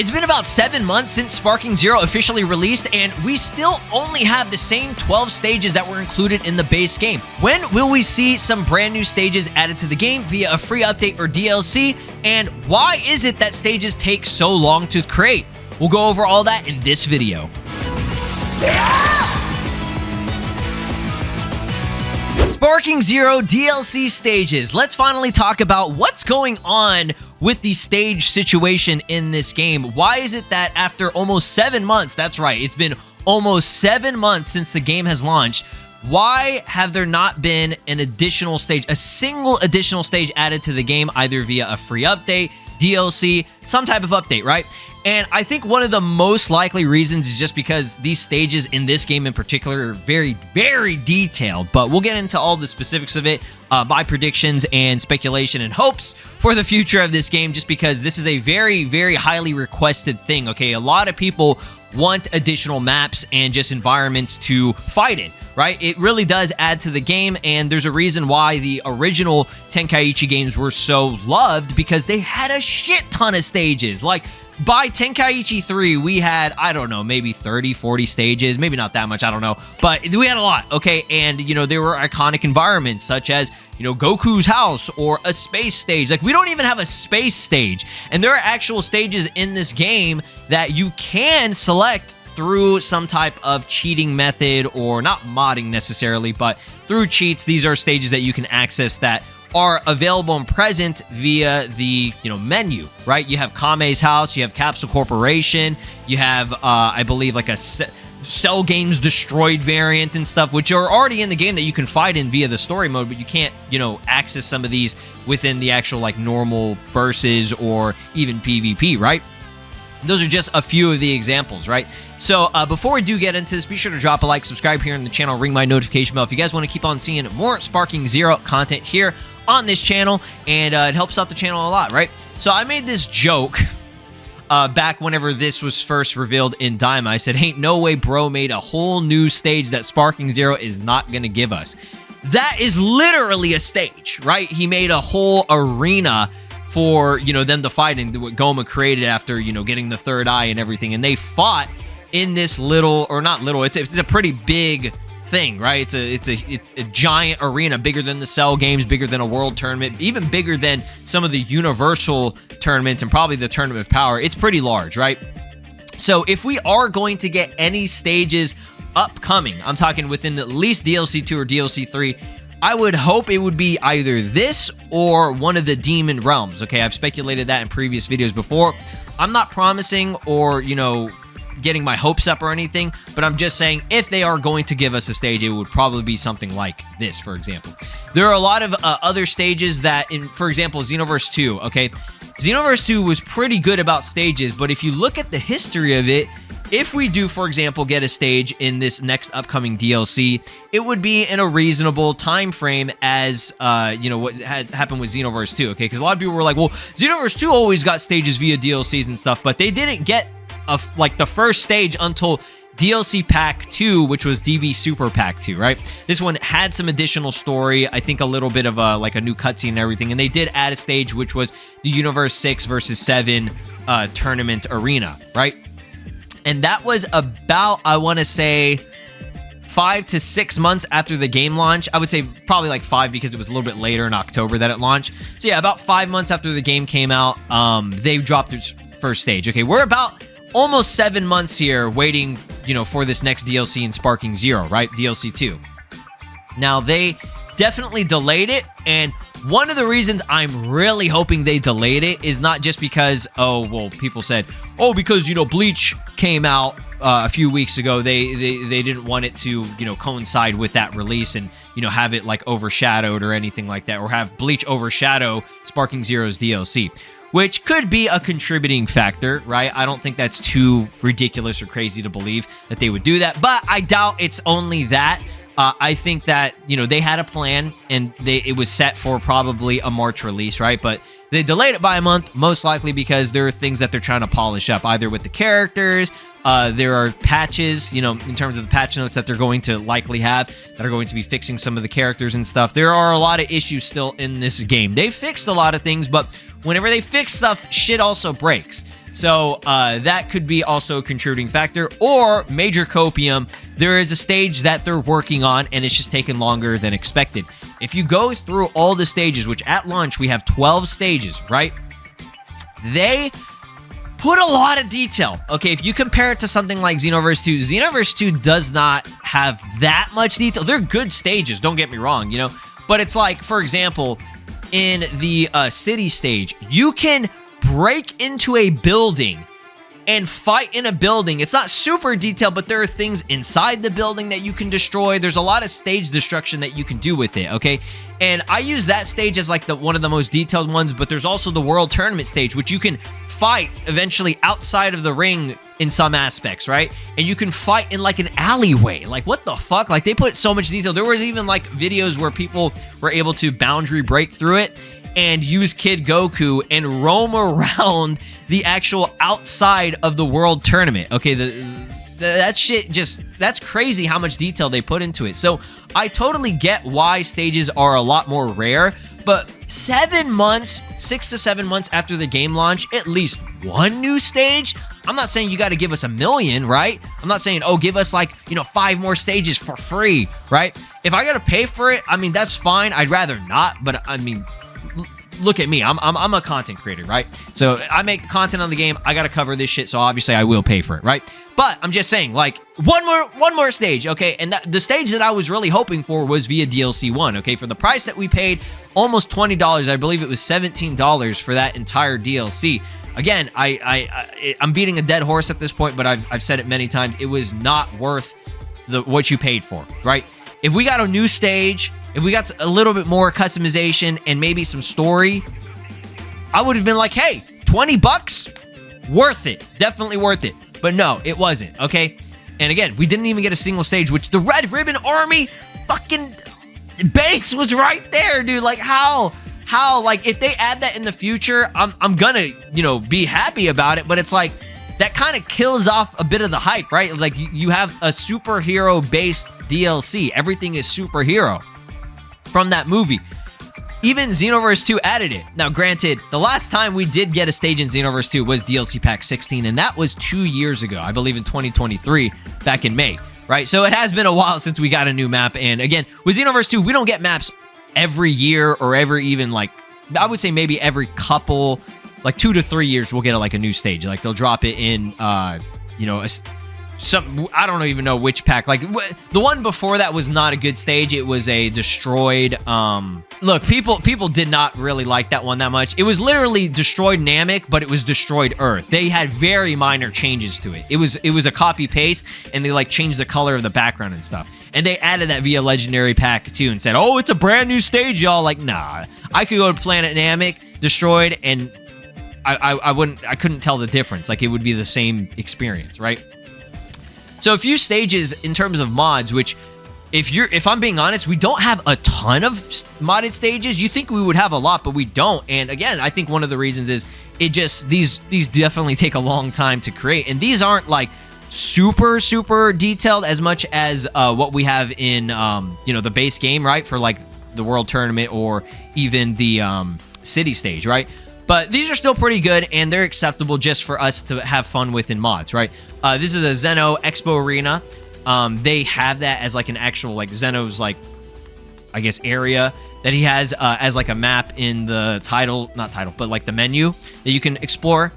It's been about 7 months since Sparking Zero officially released, and we still only have the same 12 stages that were included in the base game. When will we see some brand new stages added to the game via a free update or DLC? And why is it that stages take so long to create? We'll go over all that in this video. Sparking Zero DLC stages. Let's finally talk about what's going on with the stage situation in this game. Why is it that after almost 7 months, that's right, it's been almost 7 months since the game has launched, why have there not been an additional stage, a single additional stage added to the game, either via a free update, DLC, some type of update, right? And I think one of the most likely reasons is just because these stages in this game in particular are very, very detailed. But we'll get into all the specifics of it, my predictions and speculation and hopes for the future of this game, just because this is a very, very highly requested thing, okay? A lot of people want additional maps and just environments to fight in, right? It really does add to the game, and there's a reason why the original Tenkaichi games were so loved, because they had a shit ton of stages. Like, by Tenkaichi 3, we had, I don't know, maybe 30, 40 stages. Maybe not that much, I don't know. But we had a lot, okay? And, you know, there were iconic environments such as, you know, Goku's house or a space stage. Like, we don't even have a space stage. And there are actual stages in this game that you can select through some type of cheating method, or not modding necessarily, but through cheats. These are stages that you can access that are available and present via the, you know, menu, right? You have Kame's house, you have Capsule Corporation, you have, I believe, like a Cell Games Destroyed variant and stuff, which are already in the game that you can fight in via the story mode, but you can't, you know, access some of these within the actual, like, normal versus or even PvP, right? Those are just a few of the examples, right? So before we do get into this, be sure to drop a like, subscribe here on the channel, ring my notification bell if you guys want to keep on seeing more Sparking Zero content here on this channel, and it helps out the channel a lot, right? So I made this joke back whenever this was first revealed in Daima. I said, ain't no way bro made a whole new stage that Sparking Zero is not going to give us. That is literally a stage, right? He made a whole arena for, you know, them to fight in, what Goma created after, you know, getting the third eye and everything. And they fought in this little, or not little, it's a pretty big thing, right? It's a giant arena, bigger than the Cell Games, bigger than a World Tournament, even bigger than some of the Universal tournaments and probably the Tournament of Power. It's pretty large, right? So if we are going to get any stages upcoming, I'm talking within at least DLC 2 or DLC 3, I would hope it would be either this or one of the Demon Realms, okay? I've speculated that in previous videos before. I'm not promising or, you know, getting my hopes up or anything, but I'm just saying if they are going to give us a stage, it would probably be something like this, for example. There are a lot of other stages that, for example, Xenoverse 2, okay? Xenoverse 2 was pretty good about stages, but if you look at the history of it, if we do, for example, get a stage in this next upcoming DLC, it would be in a reasonable time frame as, you know, what had happened with Xenoverse 2, okay? Because a lot of people were like, well, Xenoverse 2 always got stages via DLCs and stuff, but they didn't get, like, the first stage until DLC Pack 2, which was DB Super Pack 2, right? This one had some additional story, I think a little bit of like a new cutscene and everything, and they did add a stage, which was the Universe 6 versus 7 tournament arena, right? And that was about, I want to say, 5 to 6 months after the game launch. I would say probably like 5 because it was a little bit later in October that it launched. So yeah, about 5 months after the game came out, they dropped its first stage. Okay, we're about almost 7 months here waiting, you know, for this next DLC in Sparking Zero, right? DLC 2. Now, they definitely delayed it, and one of the reasons I'm really hoping they delayed it is not just because, oh, well, people said, oh, because, you know, Bleach came out a few weeks ago. They didn't want it to, you know, coincide with that release and, you know, have it, like, overshadowed or anything like that, or have Bleach overshadow Sparking Zero's DLC, which could be a contributing factor, right? I don't think that's too ridiculous or crazy to believe that they would do that, but I doubt it's only that. I think that, you know, they had a plan, and it was set for probably a March release, right? But they delayed it by a month, most likely because there are things that they're trying to polish up, either with the characters. There are patches, you know, in terms of the patch notes that they're going to likely have that are going to be fixing some of the characters and stuff. There are a lot of issues still in this game. They fixed a lot of things, but whenever they fix stuff, shit also breaks. So that could be also a contributing factor. Or major copium, there is a stage that they're working on and it's just taking longer than expected. If you go through all the stages, which at launch we have 12 stages, right? They put a lot of detail. Okay, if you compare it to something like Xenoverse 2, Xenoverse 2 does not have that much detail. They're good stages, don't get me wrong, you know? But it's like, for example, in the city stage, you can break into a building and fight in a building. It's not super detailed, but there are things inside the building that you can destroy. There's a lot of stage destruction that you can do with it, okay? And I use that stage as like one of the most detailed ones, but there's also the World Tournament stage, which you can fight eventually outside of the ring in some aspects, right? And you can fight in like an alleyway. Like, what the fuck? Like, they put so much detail. There was even like videos where people were able to boundary break through it and use Kid Goku and roam around the actual outside of the World Tournament. Okay, that shit just, that's crazy how much detail they put into it. So I totally get why stages are a lot more rare, but 7 months, 6 to 7 months after the game launch, at least one new stage? I'm not saying you got to give us 1 million, right? I'm not saying, oh, give us like, 5 more stages for free, right? If I got to pay for it, I mean, that's fine. I'd rather not, but I mean, look at me. I'm a content creator, right? So I make content on the game. I got to cover this shit, so obviously I will pay for it, right? But I'm just saying, like, one more stage, okay? And the stage that I was really hoping for was via DLC 1, okay? For the price that we paid, almost $20. I believe it was $17 for that entire DLC. Again, I'm beating a dead horse at this point, but I've said it many times. It was not worth what you paid for, right? If we got a new stage, if we got a little bit more customization and maybe some story, I would have been like, hey, $20? Worth it. Definitely worth it. But no, it wasn't, okay? And again, we didn't even get a single stage, which the Red Ribbon Army fucking base was right there, dude. Like, how, like, if they add that in the future, I'm gonna, be happy about it, but it's like, that kind of kills off a bit of the hype, right? Like, you have a superhero-based DLC. Everything is superhero from that movie. Even Xenoverse 2 added it. Now, granted, the last time we did get a stage in Xenoverse 2 was DLC Pack 16, and that was 2 years ago, I believe in 2023, back in May, right? So it has been a while since we got a new map, and again, with Xenoverse 2, we don't get maps every year or every even, like, I would say maybe every couple, like 2 to 3 years, we'll get a new stage. Like, they'll drop it in, I don't even know which pack. Like, the one before that was not a good stage. It was a destroyed, look, people did not really like that one that much. It was literally destroyed Namek, but it was destroyed Earth. They had very minor changes to it. It was a copy paste, and they like changed the color of the background and stuff. And they added that via Legendary Pack too, and said, oh, it's a brand new stage, y'all. Like, nah, I could go to Planet Namek, destroyed, and I couldn't tell the difference. Like, it would be the same experience, right? So a few stages in terms of mods, which if I'm being honest, we don't have a ton of modded stages. You think we would have a lot, but we don't. And again, I think one of the reasons is these definitely take a long time to create. And these aren't like super detailed as much as what we have in the base game, right? For like the World Tournament or even the city stage, right? But these are still pretty good, and they're acceptable just for us to have fun with in mods, right? This is a Zeno Expo Arena. They have that as like an actual like Zeno's like, I guess, area that he has as like a map in the not title, but like the menu that you can explore.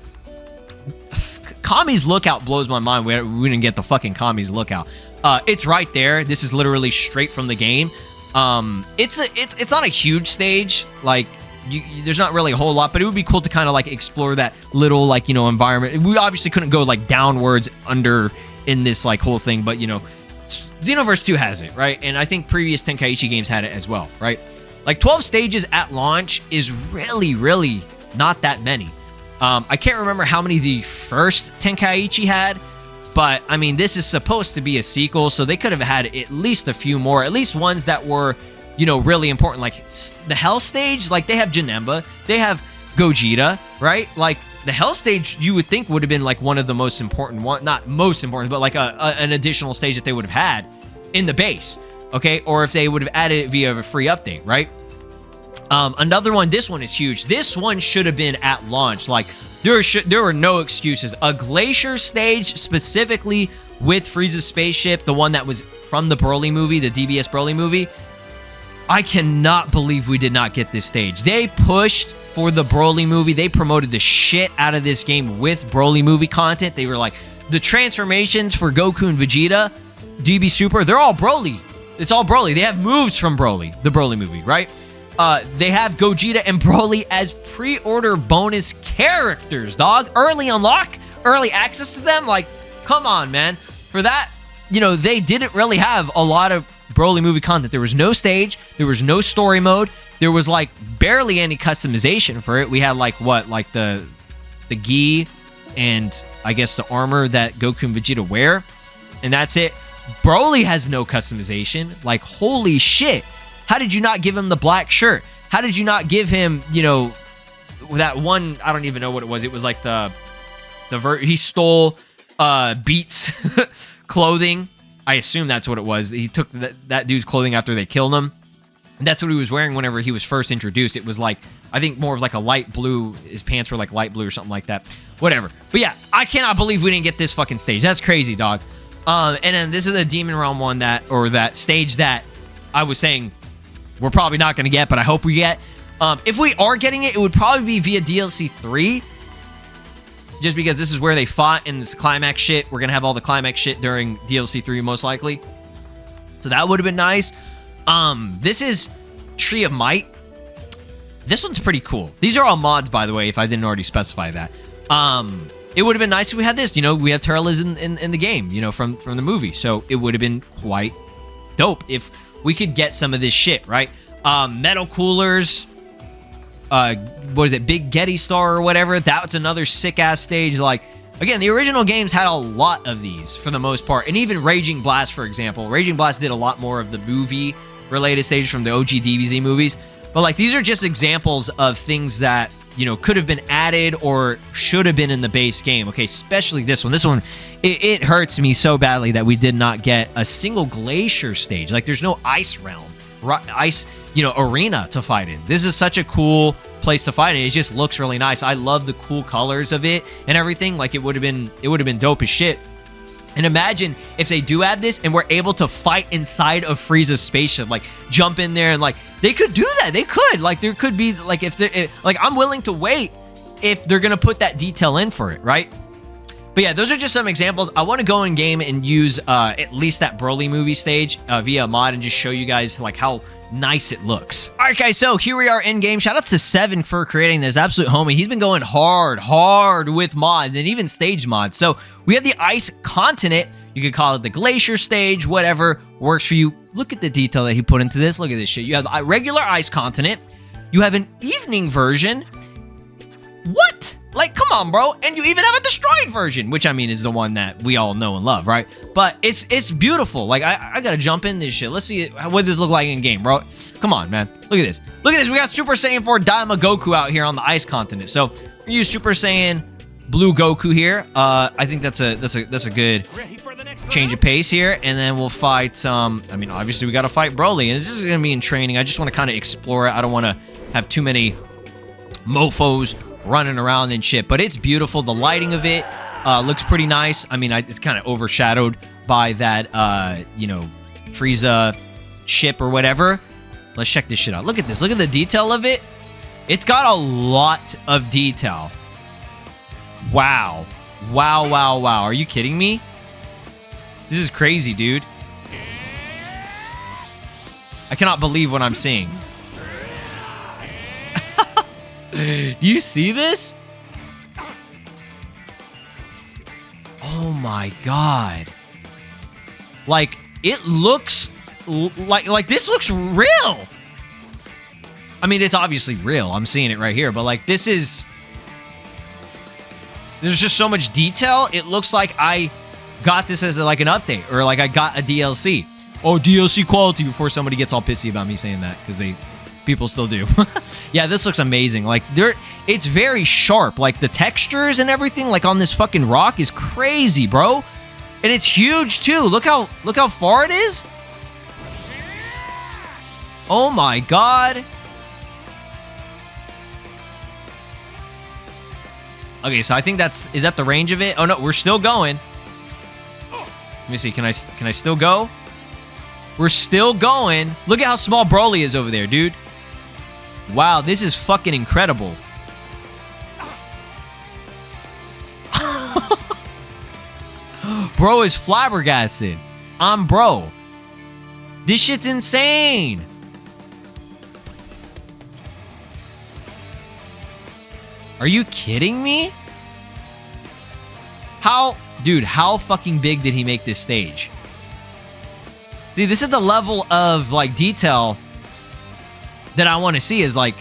Kami's Lookout blows my mind. We didn't get the fucking Kami's Lookout. It's right there. This is literally straight from the game. It's not a huge stage, like. There's not really a whole lot, but it would be cool to kind of like explore that little like environment. We obviously couldn't go like downwards under in this like whole thing, but Xenoverse 2 has it, right? And I think previous Tenkaichi games had it as well, right? Like 12 stages at launch is really not that many. I can't remember how many the first Tenkaichi had, but I mean, this is supposed to be a sequel, so they could have had at least a few more, at least ones that were really important. Like the Hell stage, like they have Janemba, they have Gogeta, right? Like the Hell stage, you would think would have been like one of the most important not most important, but like an additional stage that they would have had in the base, okay? Or if they would have added it via a free update, right? Another one, this one is huge. This one should have been at launch. Like there were no excuses. A glacier stage specifically with Frieza's spaceship, the one that was from the Broly movie, the DBS Broly movie. I cannot believe we did not get this stage. They pushed for the Broly movie. They promoted the shit out of this game with Broly movie content. They were like, the transformations for Goku and Vegeta, DB Super, they're all Broly. It's all Broly. They have moves from Broly, the Broly movie, right? They have Gogeta and Broly as pre-order bonus characters, dog. Early unlock, early access to them. Like, come on, man. For that, you know, they didn't really have a lot of Broly movie content. There was no stage. There was no story mode. There was, like, barely any customization for it. We had, like, what? Like, the gi and, I guess, the armor that Goku and Vegeta wear. And that's it. Broly has no customization. Like, holy shit. How did you not give him the black shirt? How did you not give him, you know, that one, I don't even know what it was. It was like he stole Beats clothing. I assume that's what it was. He took that dude's clothing after they killed him. And that's what he was wearing whenever he was first introduced. It was like, I think more of like a light blue. His pants were like light blue or something like that. Whatever. But yeah, I cannot believe we didn't get this fucking stage. That's crazy, dog. And then this is the Demon Realm one that stage that I was saying we're probably not going to get, but I hope we get. If we are getting it, it would probably be via DLC 3. Just because this is where they fought in this climax shit. We're going to have all the climax shit during DLC 3 most likely. So that would have been nice. This is Tree of Might. This one's pretty cool. These are all mods, by the way, if I didn't already specify that. It would have been nice if we had this. You know, we have Turles in the game, you know, from the movie. So it would have been quite dope if we could get some of this shit, right? Metal coolers. What is it? Big Getty Star or whatever. That's another sick-ass stage. Like, again, the original games had a lot of these for the most part. And even Raging Blast, for example. Raging Blast did a lot more of the movie-related stages from the OG DBZ movies. But, like, these are just examples of things that, you know, could have been added or should have been in the base game. Okay, especially this one. This one, it hurts me so badly that we did not get a single glacier stage. Like, there's no ice realm, ice, you know, arena to fight in. This is such a cool place to fight in. It just looks really nice. I love the cool colors of it and everything. Like, it would have been dope as shit. And imagine if they do add this and we're able to fight inside of Frieza's spaceship, like jump in there and like they could do that. They could, like, there could be like, like, I'm willing to wait if they're going to put that detail in for it. Right. But yeah, those are just some examples. I want to go in game and use at least that Broly movie stage via a mod and just show you guys like how nice it looks. All right, guys, so here we are in game. Shout out to Seven for creating this. Absolute homie. He's been going hard with mods and even stage mods. So we have the ice continent. You could call it the glacier stage, whatever works for you. Look at the detail that he put into this. Look at this shit. You have the regular ice continent. You have an evening version. What? Like, come on, bro. And you even have a destroyed version, which, I mean, is the one that we all know and love, right? But it's beautiful. Like, I gotta jump in this shit. Let's see what this look like in game, bro. Come on, man. Look at this. Look at this. We got Super Saiyan 4 Daima Goku out here on the ice continent. So, we use Super Saiyan Blue Goku here. I think that's a good change of pace here. And then we'll fight, I mean, obviously, we gotta fight Broly. And this is gonna be in training. I just want to kind of explore it. I don't want to have too many mofos running around and shit, but it's beautiful. The lighting of it looks pretty nice. I mean, it's kind of overshadowed by that, you know, Frieza ship or whatever. Let's check this shit out. Look at this. Look at the detail of it. It's got a lot of detail. Wow. Wow, wow, wow. Are you kidding me? This is crazy, dude. I cannot believe what I'm seeing. Do you see this? Oh my god. Like, it looks like this looks real. I mean, it's obviously real. I'm seeing it right here, but like this is, there's just so much detail. It looks like I got this as like an update or like I got a DLC. Oh, DLC quality before somebody gets all pissy about me saying that because people still do. Yeah, this looks amazing. Like, it's very sharp. Like, the textures and everything, like, on this fucking rock is crazy, bro. And it's huge, too. Look how far it is. Oh, my God. Okay, so I think is that the range of it? Oh no, we're still going. Let me see, can I still go? We're still going. Look at how small Broly is over there, dude. Wow, this is fucking incredible. Bro is flabbergasted. I'm bro. This shit's insane. Are you kidding me? Dude, how fucking big did he make this stage? See, this is the level of, like, detail that I want to see as, like,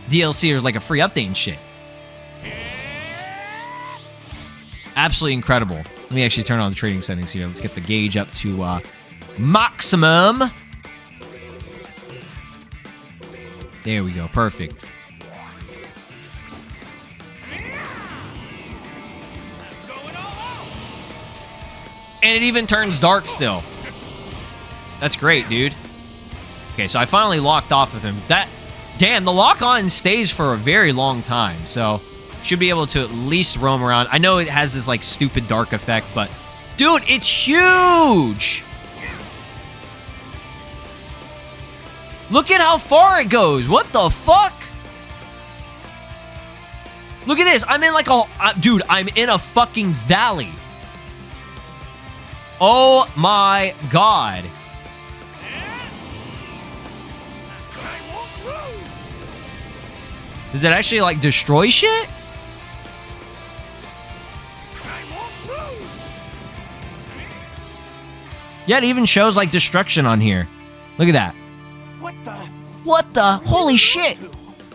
DLC or, like, a free update and shit. Absolutely incredible. Let me actually turn on the trading settings here. Let's get the gauge up to maximum. There we go. Perfect. And it even turns dark still. That's great, dude. Okay, so I finally locked off of him. Damn, the lock-on stays for a very long time, so should be able to at least roam around. I know it has this, like, stupid dark effect, but dude, it's huge! Look at how far it goes. What the fuck? Look at this. I'm in, like, dude, I'm in a fucking valley. Oh my god. Does it actually, like, destroy shit? Yeah, it even shows, like, destruction on here. Look at that. What the? Holy shit.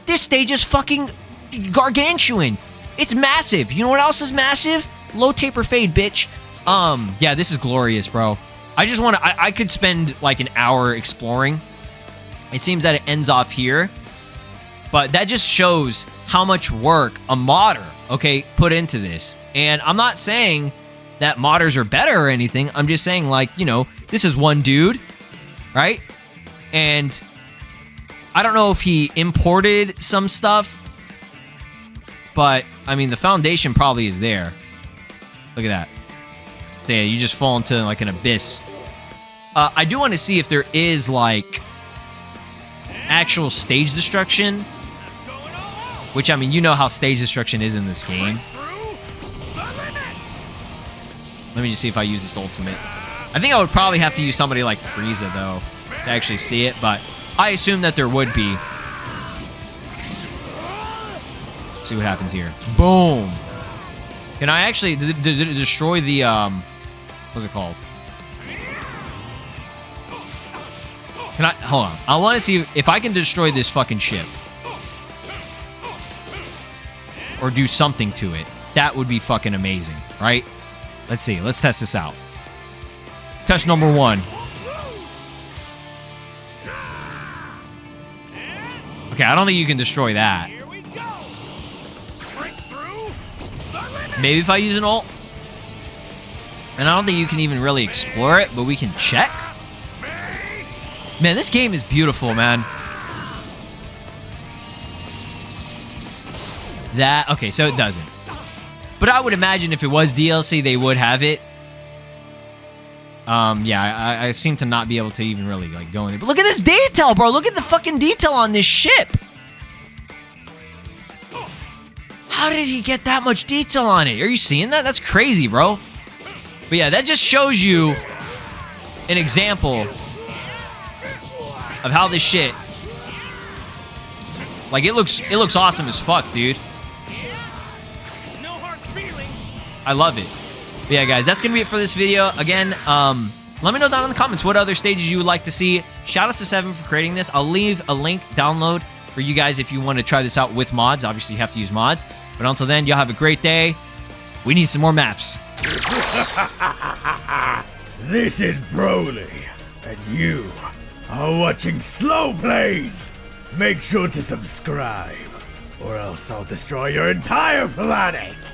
This stage is fucking gargantuan. It's massive. You know what else is massive? Low taper fade, bitch. Yeah, this is glorious, bro. I just want to... I could spend, like, an hour exploring. It seems that it ends off here. But that just shows how much work a modder, okay, put into this. And I'm not saying that modders are better or anything. I'm just saying, like, you know, this is one dude, right? And I don't know if he imported some stuff. But, I mean, the foundation probably is there. Look at that. So, yeah, you just fall into, like, an abyss. I do want to see if there is, like, actual stage destruction. Which, I mean, you know how stage destruction is in this game. Let me just see if I use this ultimate. I think I would probably have to use somebody like Frieza, though, to actually see it. But I assume that there would be. Let's see what happens here. Boom. Can I actually destroy the, what's it called? Can I, hold on. I want to see if I can destroy this fucking ship. Or do something to it. That would be fucking amazing, right? Let's see. Let's test this out. Test number 1. Okay, I don't think you can destroy that. Maybe if I use an ult. And I don't think you can even really explore it, but we can check. Man, this game is beautiful, man. Okay, so it doesn't. But I would imagine if it was DLC, they would have it. Yeah, I seem to not be able to even really, like, go in there. But look at this detail, bro. Look at the fucking detail on this ship. How did he get that much detail on it? Are you seeing that? That's crazy, bro. But yeah, that just shows you an example of how this shit... Like, it looks awesome as fuck, dude. I love it. But yeah, guys, that's going to be it for this video. Again, let me know down in the comments what other stages you would like to see. Shout out to Seven for creating this. I'll leave a link download for you guys if you want to try this out with mods. Obviously, you have to use mods. But until then, y'all have a great day. We need some more maps. This is Broly, and you are watching SLOplays. Make sure to subscribe, or else I'll destroy your entire planet.